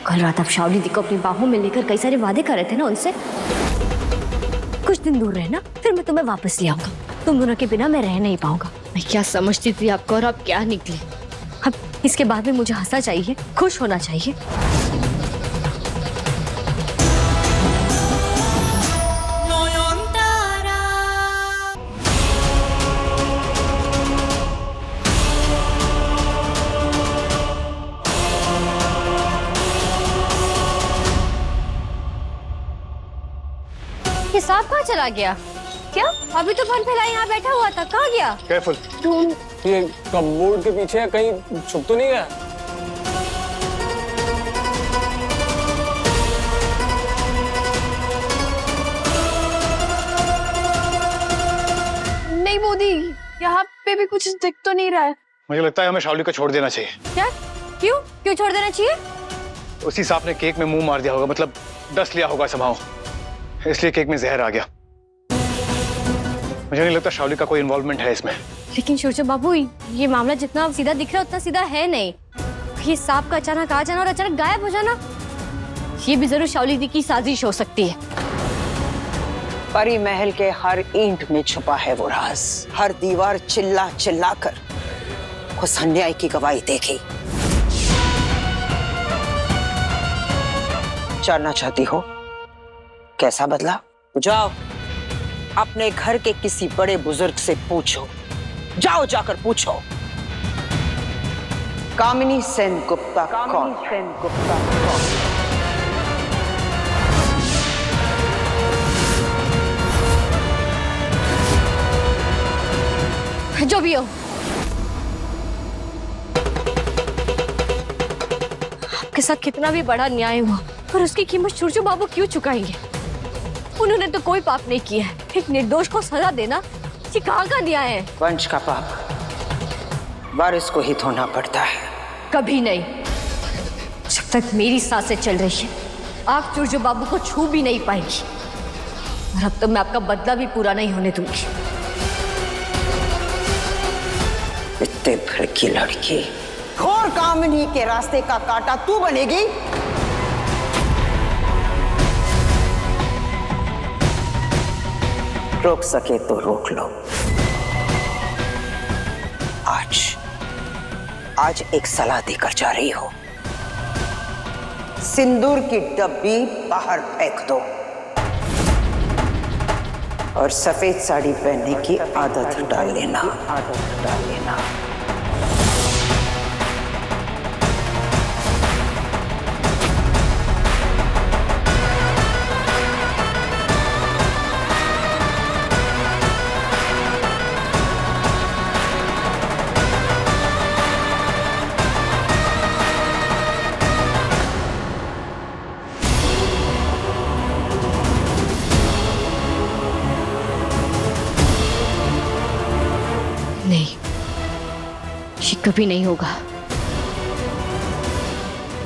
कल रात आप शावली दी को अपनी बाहों में लेकर कई सारे वादे कर रहे थे ना उनसे। कुछ दिन दूर रहना, फिर मैं तुम्हें वापस ले आऊंगा। तुम दोनों के बिना मैं रह नहीं पाऊंगा। मैं क्या समझती थी आपको और अब क्या निकले। अब इसके बाद भी मुझे हंसना चाहिए, खुश होना चाहिए। ये सांप कहाँ चला गया? क्या अभी तो फन फैला यहाँ बैठा हुआ था, कहाँ गया? केयरफुल। ढूंढ। ये कपबोर्ड के पीछे कहीं छुप तो नहीं गया? नहीं मोदी, यहाँ पे भी कुछ दिख तो नहीं रहा है। मुझे लगता है हमें शावली को छोड़ देना चाहिए। क्या? क्यों क्यों छोड़ देना चाहिए? उसी सांप ने केक में मुंह मार दिया होगा, मतलब डस लिया होगा समाओ, इसलिए केक में जहर आ गया। मुझे नहीं लगता शावली का कोई इन्वॉल्वमेंट है इसमें। लेकिन शोरचो बाबू, ये मामला जितना सीधा दिख रहा है उतना सीधा है नहीं। ये सांप का अचानक आ जाना और अचानक गायब हो जाना, ये भी जरूर शावली दी की साजिश हो सकती है। परी महल के हर ईंट में छुपा है वो राज। हर दीवार चिल्ला चिल्ला कर उस अन्याय की गवाही देगी। जानना चाहती हो कैसा बदला? जाओ अपने घर के किसी बड़े बुजुर्ग से पूछो, जाओ जाकर पूछो कामिनी सेन गुप्ता कौन? जो भी हो, आपके साथ कितना भी बड़ा न्याय हुआ पर उसकी कीमत शोरचो बाबू क्यों चुकाएंगे? उन्होंने तो कोई पाप नहीं किया है। एक निर्दोष को सजा देना ये कहाँ का न्याय है? वंश का पाप वारिस को ही धोना पड़ता है। कभी नहीं। जब तक मेरी सांसें चल रही है आप शोरचो बाबू को छू भी नहीं पाएंगी। और अब तो मैं आपका बदला भी पूरा नहीं होने दूंगी। इतने भर की लड़की, घोर कामिनी के रास्ते का कांटा तू बनेगी? रोक सके तो रोक लो। आज एक सलाह देकर जा रही हो। सिंदूर की डब्बी बाहर फेंक दो और सफेद साड़ी पहनने की आदत डाल लेना। नहीं, ये कभी नहीं होगा।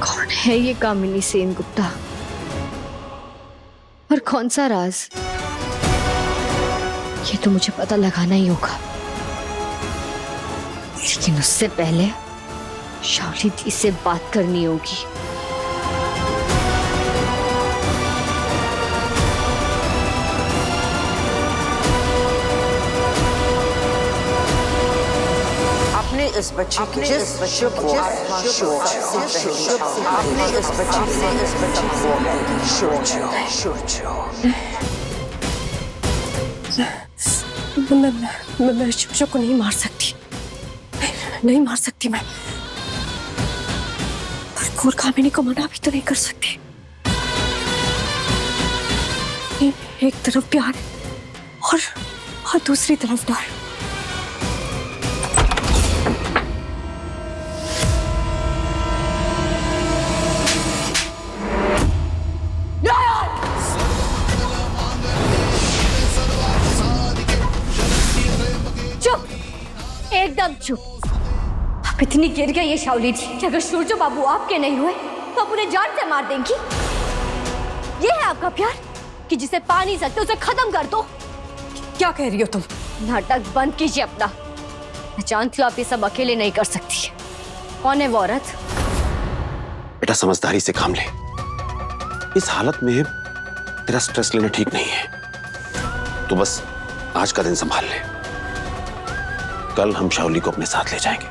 कौन है ये कामिनी सेन गुप्ता और कौन सा राज? ये तो मुझे पता लगाना ही होगा। लेकिन उससे पहले शावली दी से बात करनी होगी। इस बच्चे की जिस बच्चे को आपने इस बच्चे को मैं शोरचो को नहीं मार सकती, नहीं मार सकती मैं। पर घोर कामिनी को मना भी तो नहीं कर सकती। एक तरफ प्यार और दूसरी तरफ डर। एकदम चुप। आप इतनी गिर गई ये शावली जी कि अगर शोरचो बाबू आपके नहीं हुए तो आप उन्हें जान से मार देंगी। ये है आपका प्यार कि जिसे पा नहीं सकते उसे खत्म कर दो। क्या कह रही हो तुम? नाटक बंद कीजिए अपना। मैं जानती हूँ आप ये सब अकेले नहीं कर सकती। कौन है वो औरत? बेटा समझदारी से काम ले। इस हालत में तेरा स्ट्रेस लेना ठीक नहीं है। तो बस आज का दिन संभाल ले, कल हम शाओली को अपने साथ ले जाएंगे।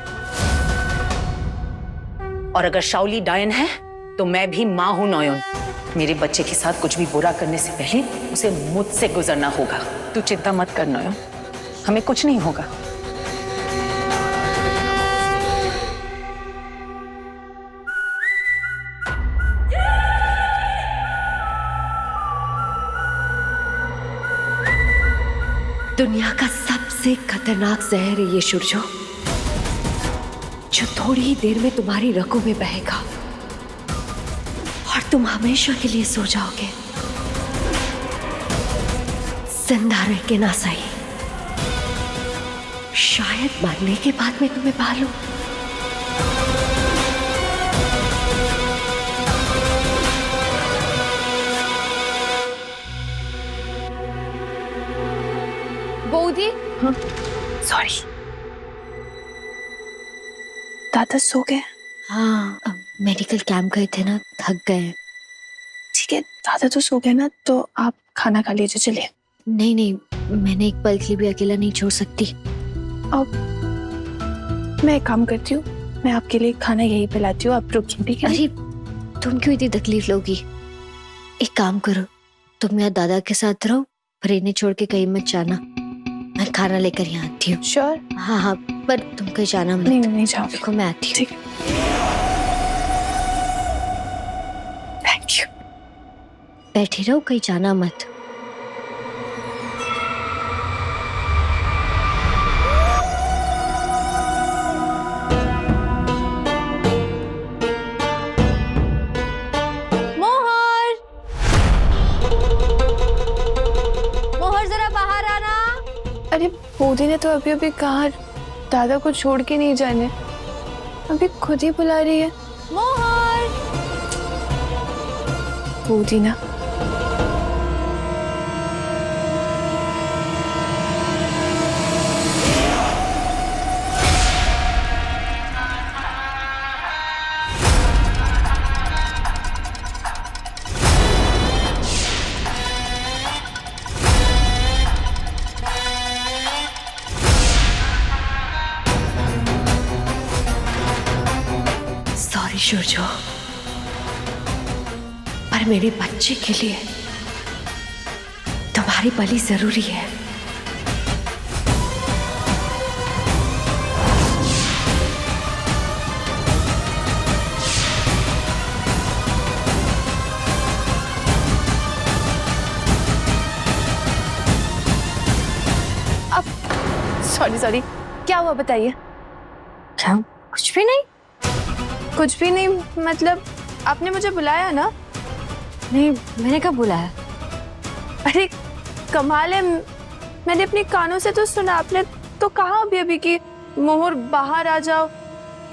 और अगर शाओली डायन है तो मैं भी मां हूं नॉयन। मेरे बच्चे के साथ कुछ भी बुरा करने से पहले उसे मुझसे गुजरना होगा। तू चिंता मत कर नॉयन, हमें कुछ नहीं होगा। दुनिया का सबसे खतरनाक जहर है ये सूरजो, जो थोड़ी ही देर में तुम्हारी रगों में बहेगा और तुम हमेशा के लिए सो जाओगे। जिंदा रह के ना सही, शायद मरने के बाद मैं तुम्हें पालूं। बऊदी, सॉरी। दादा सो गए? हाँ, मेडिकल कैंप गए थे ना, थक गए। ठीक है, दादा तो सो गए ना, तो आप खाना खा लीजिए। चलिए। नहीं नहीं, मैंने एक पल के लिए भी अकेला नहीं छोड़ सकती। अब मैं एक काम करती हूँ, मैं आपके लिए खाना यहीं पे लाती हूँ, आप रुकिए, ठीक है? अरे तुम क्यों इतनी तकलीफ लोगी? एक काम करो, तुम यहाँ दादा के साथ रहो, पर इन्हें छोड़ के कहीं मत जाना। मैं खाना लेकर यहाँ आती हूँ। श्योर? हाँ हाँ, पर तुम कहीं जाना मत। नहीं जाओगे। देखो मैं आती हूँ। ठीक है। Thank you. बैठी रहो, कहीं जाना मत। मोहर जरा बाहर आना। अरे बूदी ने तो अभी अभी कहा दादा को छोड़ के नहीं जाने, अभी खुद ही बुला रही है। मोहर, बूदी ना, सॉरी सूरजो, पर मेरे बच्चे के लिए तुम्हारी बलि जरूरी है। अब सॉरी, क्या हुआ बताइए? क्या? कुछ भी नहीं। कुछ भी नहीं मतलब आपने मुझे बुलाया ना? नहीं, मैंने कब बुलाया? अरे कमाल है, मैंने अपने कानों से तो सुना, आपने तो कहा अभी कि मोहर बाहर आ जाओ,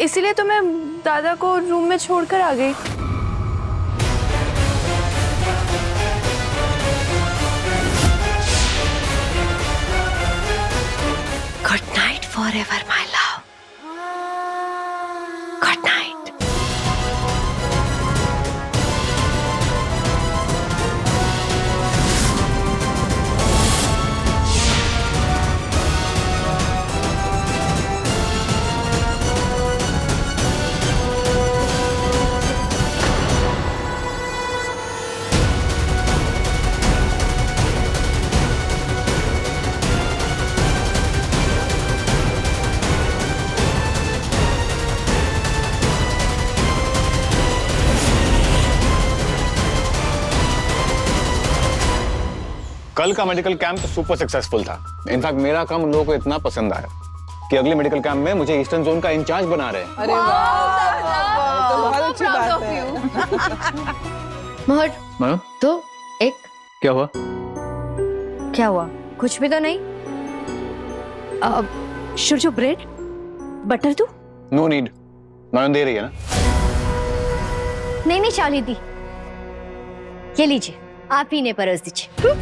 इसीलिए तो मैं दादा को रूम में छोड़कर आ गई। Good night forever my love. Good night. कल का मेडिकल कैंप तो सुपर सक्सेसफुल था। इनफैक्ट मेरा काम उन लोगों को इतना पसंद आया कि अगले मेडिकल कैंप में मुझे ईस्टर्न जोन का इंचार्ज बना रहे हैं। अरे वाह, तो बहुत अच्छी बात है। मोहर, मानो? तो एक क्या हुआ? क्या हुआ? कुछ भी तो नहीं। सूरजो, ब्रेड बटर दूं? नो नीड, मानो दे रही है ना। नहीं चाली दी, ये लीजिए, आप ही ने परोस दीजिए।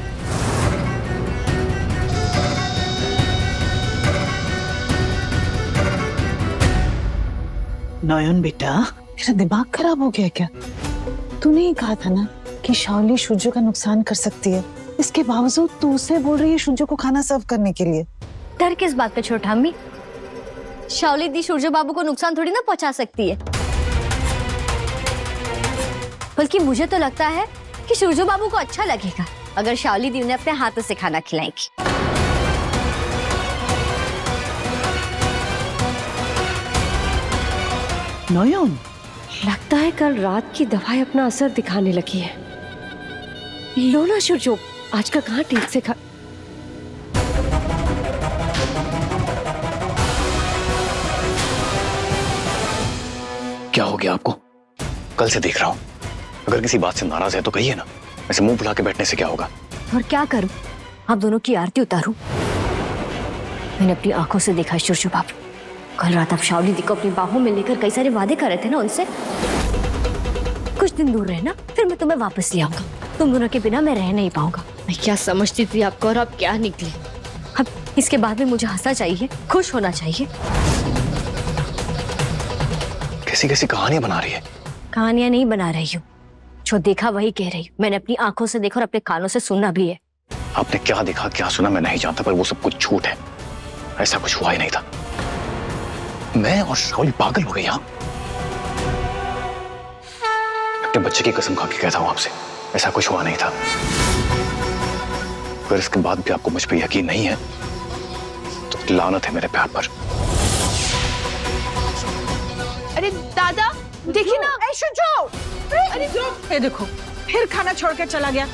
नयन बेटा, तेरा दिमाग खराब हो गया क्या? तूने ही कहा था ना कि शाओली शुजो का नुकसान कर सकती है, इसके बावजूद तू उसे बोल रही है शुजो को खाना सर्व करने के लिए। डर किस बात पे छोटा अम्मी? शाओली दी सूर्य बाबू को नुकसान थोड़ी ना पहुंचा सकती है। बल्कि मुझे तो लगता है कि सूर्य बाबू को अच्छा लगेगा अगर शाओली दी उन्हें अपने हाथों से खाना खिलाएगी। नोयोन, लगता है कल रात की दवाई अपना असर दिखाने लगी है। लो ना शुजो, आज का कहाँ ठीक से खा। क्या हो गया आपको? कल से देख रहा हूँ, अगर किसी बात से नाराज है तो कहिए ना। ऐसे मुंह फुला के बैठने से क्या होगा? और क्या करूं? आप दोनों की आरती उतारूं? मैंने अपनी आंखों से देखा शुरशु बाबू, कल रात आप शाओली दी को अपनी बाहों में लेकर कई सारे वादे कर रहे थे ना उनसे। कुछ दिन दूर रहना, फिर मैं तुम्हें वापस ले आऊंगा। तुम दोनों के बिना मैं रह नहीं पाऊंगा। मैं क्या समझती थी आपको और आप क्या निकले। अब इसके बाद में मुझे हंसना चाहिए, खुश होना चाहिए। कैसी कैसी कहानियां बना रही है? कहानियां नहीं बना रही हूँ, जो देखा वही कह रही हूँ। मैंने अपनी आंखों से देखा और अपने कानों से सुना भी है। आपने क्या देखा क्या सुना मैं नहीं जानता, पर वो सब कुछ झूठ है। ऐसा कुछ हुआ ही नहीं था। मैं और शाओली पागल हो गए यहाँ। अपने बच्चे की कसम खा के कहता हूं आपसे, ऐसा कुछ हुआ नहीं था। अगर इसके बाद भी आपको मुझ पर यकीन नहीं है तो लानत है मेरे प्यार पर। अरे दादा देखिए ना। ये देखो फिर खाना छोड़कर चला गया।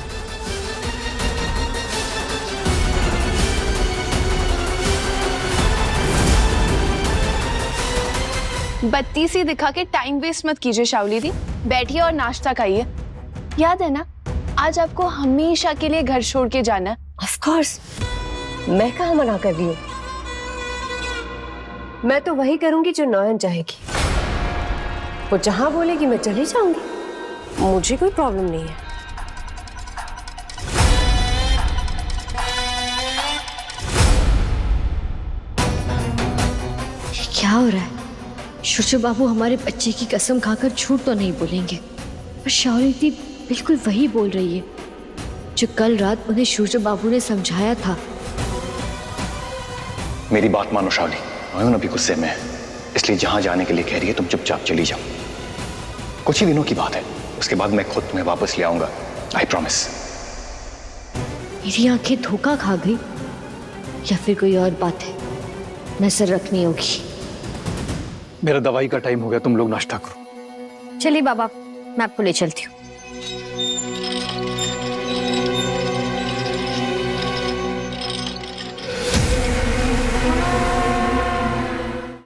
बत्ती सी दिखा के टाइम वेस्ट मत कीजिए शाओली दी, बैठिए और नाश्ता खाइए। याद है ना, आज आपको हमेशा के लिए घर छोड़ के जाना है। ऑफ कोर्स, मैं कहाँ मना कर रही हूँ। मैं तो वही करूंगी जो नौयन चाहेगी। वो जहां बोलेगी मैं चली जाऊंगी, मुझे कोई प्रॉब्लम नहीं है। क्या हो रहा है? शुशु बाबू हमारे बच्चे की कसम खाकर झूठ तो नहीं बोलेंगे, पर शाओली दी बिल्कुल वही बोल रही है जो कल रात उन्हें शुशु बाबू ने समझाया था। मेरी बात मानो शाओली, नोयोन अभी गुस्से में है, इसलिए जहां जाने के लिए कह रही है तुम चुपचाप चली जाओ। कुछ ही दिनों की बात है, उसके बाद मैं खुद तुम्हें वापस ले आऊंगा, आई प्रॉमिस। मेरी आंखें धोखा खा गई या फिर कोई और बात है? नजर रखनी होगी। मेरा दवाई का टाइम हो गया, तुम लोग नाश्ता करो। चलिए बाबा, मैं आपको ले चलती हूँ।